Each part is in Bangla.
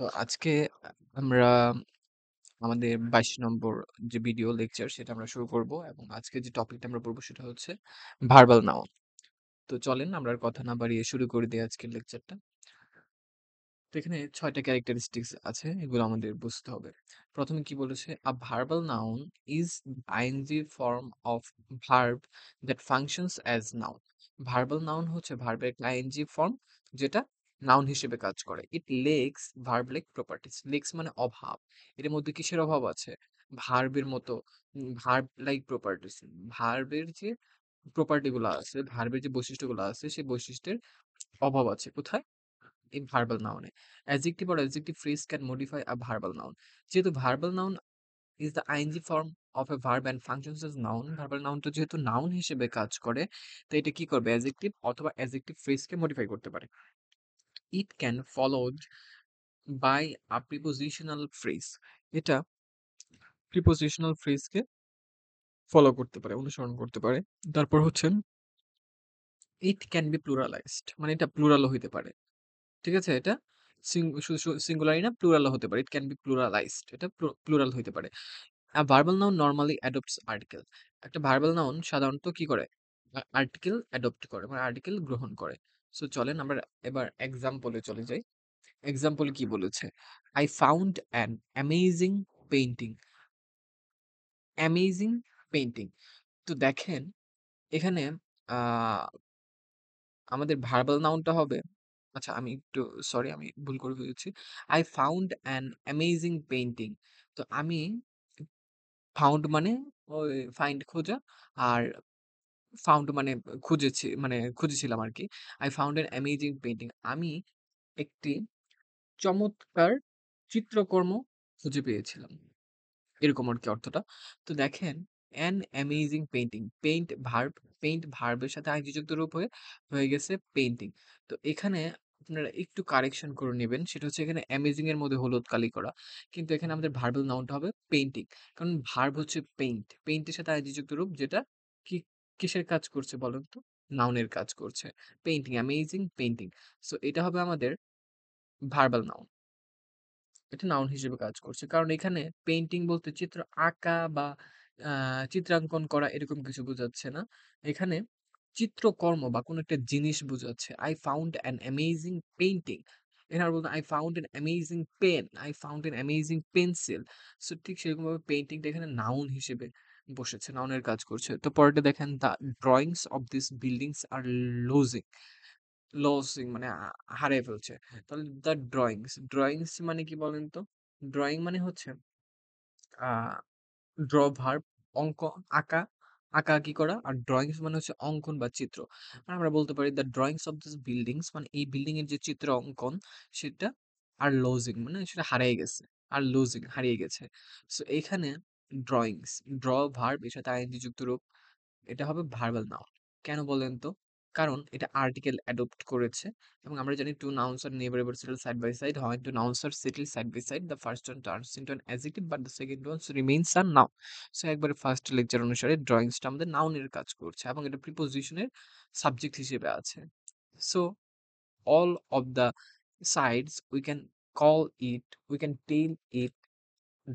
তো আজকে আমরা আমাদের ২২ নম্বর যে ভিডিও লেকচার সেটা আমরা শুরু করব এবং আজকে যে টপিকটা আমরা পড়বো সেটা হচ্ছে ভার্বাল নাউন। তো চলেন আমরা আর কথা না বাড়িয়ে শুরু করে দিই আজকের লেকচারটা। তো এখানে ৬ টা ক্যারেক্টারিস্টিক্স আছে, এগুলো আমাদের বুঝতে হবে। প্রথমে কি বলেছে? A verbal noun is ING form of verb that functions as noun. Verbal noun হচ্ছে ভার্বের একটা আইএনজি ফর্ম যেটা নাউন হিসেবে কাজ করে। ইট লেক্স ভার্ব লাইক প্রপার্টিজ। লেক্স মানে অভাব। এর মধ্যে কিসের অভাব আছে? ভার্বের মতো ভার্ব লাইক প্রপার্টিজ। ভার্বের যে প্রপার্টি গুলো আছে, ভার্বের যে বৈশিষ্ট্যগুলো আছে সেই বৈশিষ্ট্যের অভাব আছে। কোথায়? এই ভার্বাল নাউনে। Adjective or adjective phrase can modify a verbal noun. যেহেতু verbal noun is the ing form of a verb and functions as noun, verbal নাউনটা যেহেতু নাউন হিসেবে কাজ করে, তো এটা কি করবে? অ্যাডজেক্টিভ অথবা অ্যাডজেক্টিভ ফ্রেজকে মডিফাই করতে পারে। It can followed by a prepositional phrase. এটা প্রিপোজিশনাল ফ্রেজকে ফলো করতে পারে, অনুসরণ করতে পারে। তারপর হচ্ছে ইট ক্যান বি প্লুরালাইজড, মানে এটা প্লুরালও হইতে পারে। ঠিক আছে? এটা সিঙ্গুলারই না, প্লুরালও হতে পারে। ইট ক্যান বি প্লুরালাইজড, এটা প্লুরাল হইতে পারে। A verbal noun normally adopts article. একটা ভার্বাল নাউন সাধারণত কি করে? আর্টিকেল অ্যাডপ্ট করে, মানে আর্টিকেল গ্রহণ করে। সো চলেন আমরা এবার এক্সাম্পলে চলে যাই। এক্সাম্পল কি বলেছে? I found an amazing painting. Amazing painting. তো দেখেন এখানে আ আমাদের ভার্বাল নাউনটা হবে, আচ্ছা আমি একটু সরি, আমি ভুল করে ফেলেছি। I found an amazing painting. তো আমি ফাউন্ড মানে ওই ফাইন্ড খোঁজা, আর ফাউন্ড মানে খুঁজেছি, মানে খুঁজেছিলাম আরকি। I found an amazing painting. আমি একটি চমৎকার চিত্রকর্ম খুঁজে পেয়েছিলাম। এরকম আরকি অর্থটা। তো দেখেন an amazing painting. পেইন্ট ভার্বের সাথে আইনজি যুক্ত রূপ হয়ে গেছে পেইন্টিং। তো এখানে আপনারা একটু কারেকশন করে নিবেন। সেটা হচ্ছে এখানে অ্যামেজিং এর মধ্যে হলুদ কালি করা। কিন্তু এখানে আমাদের ভার্বাল নাউনটা হবে পেইন্টিং। কারণ ভার্ব হচ্ছে পেইন্ট। পেইন্টের সাথে আইনজি যুক্ত রূপ যেটা কি কিসের কাজ করছে বলেন তো? নাউনের কাজ করছে। Painting, amazing painting. সো এটা হবে আমাদের ভার্বাল নাউন। এটা নাউন হিসেবে কাজ করছে। কারণ এখানে পেইন্টিং বলতে চিত্র আঁকা বা আ চিত্রাঙ্কন করা এরকম কিছু বোঝাচ্ছে না। এখানে চিত্রকর্ম বা কোনো একটা জিনিস বোঝাচ্ছে। I found an amazing painting. এখানে আর বলতে I found an amazing pen. I found an amazing pencil. So ঠিক সেরকমভাবে পেইন্টিংটা এখানে নাউন হিসেবে বসেছে। নাউনের কাজ করছে। তো পরেরটা দেখেন the drawings of these buildings are losing. Losing মানে হারিয়ে ফেলছে। তাহলে দ্য ড্রয়িংস মানে কি বলেন তো? ড্রয়িং মানে হচ্ছে আ ড্র ভার্ব, অঙ্ক আঁকা, আঁকাআঁকি করা। আর ড্রয়িংস মানে হচ্ছে অঙ্কন বা চিত্র। আর আমরা বলতে পারি the drawings of this buildings, মানে এই বিল্ডিং এর যে চিত্র অঙ্কন সেটা আর লজিং মানে সেটা হারিয়ে গেছে। আর লুজিং হারিয়ে গেছে। সো এখানে ড্রয়িংস, ড্র ভার্ব এর সাথে আইএনজি যুক্ত রূপ, এটা হবে ভার্বাল নাউন। কেন বলেন তো? কারণ এটা আর্টিকেল অ্যাডপ্ট করেছে এবং আমরা জানি two nouns are never ever settled side by side. When two nouns are settled side by side, the first one turns into an adjective but the second one remains a noun. So একবারে ফার্স্ট লেকচার অনুসারে ড্রয়িংসটা আমাদের নাউনের কাজ করছে এবং এটা প্রিপোজিশনের সাবজেক্ট হিসেবে আছে। So all of the sides we can tell it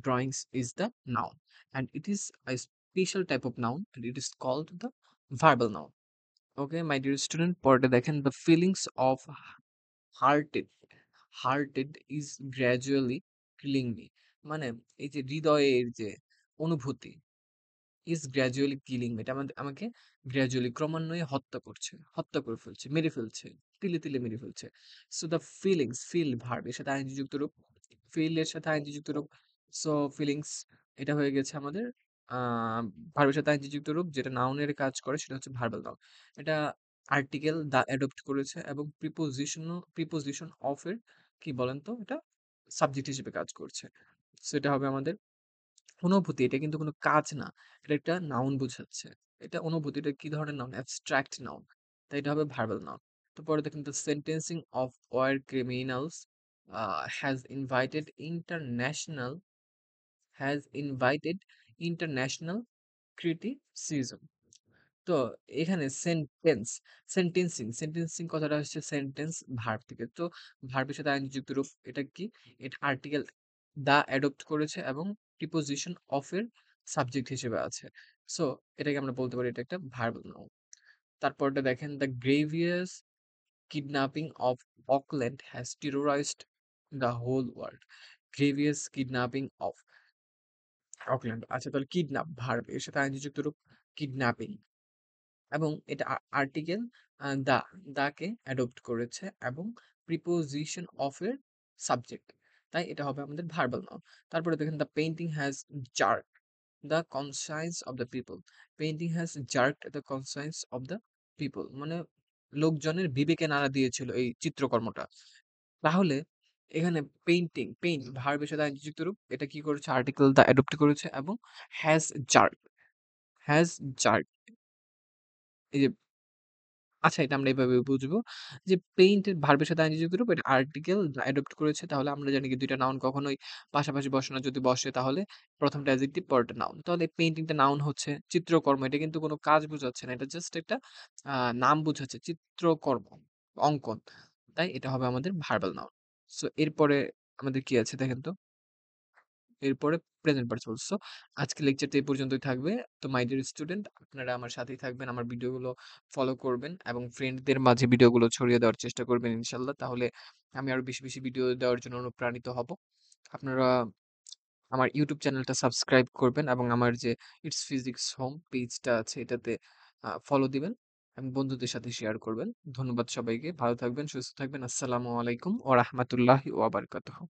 drawings is the noun, and it is a special type of noun and it is called the verbal noun. Okay, my dear student, পরেরটা দেখেন the feelings of hearted hearted is gradually killing me, মানে এই যে হৃদয়ের যে অনুভূতি is gradually killing me, এটা আমাকে gradually ক্রমান্বয়ে হত্যা করে ফেলছে, মেরে ফেলছে, তিলে তিলে মেরে ফেলছে। So the feelings, feel verb এর সাথে আইএনজি যুক্ত রূপ, ফিল এর সাথে আইএনজি যুক্ত রূপ। সো ফিলিংস এটা হয়ে গেছে আমাদের ভার্বের সাথে আইএনজি যুক্ত রূপ, যেটা নাউনের কাজ করে সেটা হচ্ছে ভার্বাল নাউন। এটা আর্টিকেল দা অ্যাডপ্ট করেছে এবং প্রিপোজিশন অফ এর কি বলেন তো, এটা সাবজেক্ট হিসেবে কাজ করছে। সেটা হবে আমাদের অনুভূতি। এটা কিন্তু কোনো কাজ না। এটা একটা নাউন বোঝাচ্ছে। এটা অনুভূতি, এটা কি ধরনের নাউন? Abstract noun. তাই এটা হবে ভার্বাল নাউন। তো পরে দেখেন the sentencing of war criminals has invited international criticism. তো এখানে সেন্টেন্সিং কথাটা হচ্ছে সেন্টেন্স ভার্ব থেকে। তো ভার্বের সাথে আইনজি যুক্ত রূপ এটা কি? এটা আর্টিকেল দা অ্যাডপ্ট করেছে এবং প্রিপোজিশন অফ এর সাবজেক্ট হিসেবে আছে। সো এটাকে আমরা বলতে পারি এটা একটা ভার্বাল নাউন। তারপরটা দেখেন the grievous kidnapping of Auckland has terrorized the whole world. Grievous kidnapping of Auckland. আচ্ছা তাহলে কিডন্যাপ ভার্ব এর সাথে আইনজি যুক্ত রূপ কিডন্যাপিং। এবং এটা আর্টিকেল দা দাকে অ্যাডপ্ট করেছে এবং প্রিপোজিশন অফ এর সাবজেক্ট। তাই এটা হবে আমাদের ভার্বাল নাউন। তারপরে দেখেন the painting has jerk the conscience of the people. Painting has jerked the conscience of the people মানে লোকজনের বিবেকে নাড়া দিয়েছিল এই চিত্রকর্মটা। তাহলে এখানে পেইন্ট ভার্বের সাথে আইনজি যুক্ত রূপ এটা কি করেছে আর্টিকেল দা অ্যাডপ্ট করেছে এবং হ্যাজ জার্ক হ্যাজ জার্ক এই যে আচ্ছা এটা আমরা এভাবে বুঝবো যে পেইন্ট এর ভার্বের সাথে আইনজি যুক্ত রূপ এটা আর্টিকেল অ্যাডপ্ট করেছে তাহলে আমরা জানি কি ২ টা নাউন কখনোই পাশাপাশি বসে না। যদি বসে তাহলে ১ম টা অ্যাডজেক্টিভ পরেরটা নাউন। তাহলে পেইন্টিংটা নাউন হচ্ছে চিত্রকর্ম। এটা কিন্তু কোনো কাজ বোঝাচ্ছে না। এটা জাস্ট একটা আ নাম বোঝাচ্ছে চিত্রকর্ম, অঙ্কন। তাই এটা হবে আমাদের ভার্বাল নাউন। সো এরপরে আমাদের কি আছে দেখেন তো? এরপরে প্রেজেন্ট পার্টিসিপল। সো আজকের লেকচারটা এই পর্যন্তই থাকবে। তো মাই ডিয়ার স্টুডেন্ট আপনারা আমার সাথেই থাকবেন। আমার ভিডিওগুলো ফলো করবেন এবং ফ্রেন্ডদের মাঝে ভিডিওগুলো ছড়িয়ে দেওয়ার চেষ্টা করবেন ইনশাআল্লাহ। তাহলে আমি আরো বেশি, বেশি ভিডিও দেওয়ার জন্য অনুপ্রাণিত হব। আপনারা আমার ইউটিউব চ্যানেলটা সাবস্ক্রাইব করবেন এবং আমার যে ইটস ফিজিক্স হোম পেজটা আছে এটাতে ফলো দিবেন এবং বন্ধুদের সাথে শেয়ার করবেন। ধন্যবাদ সবাইকে। ভালো থাকবেন, সুস্থ থাকবেন। আসসালামু আলাইকুম ওয়া রাহমাতুল্লাহি ওয়া বারাকাতুহু।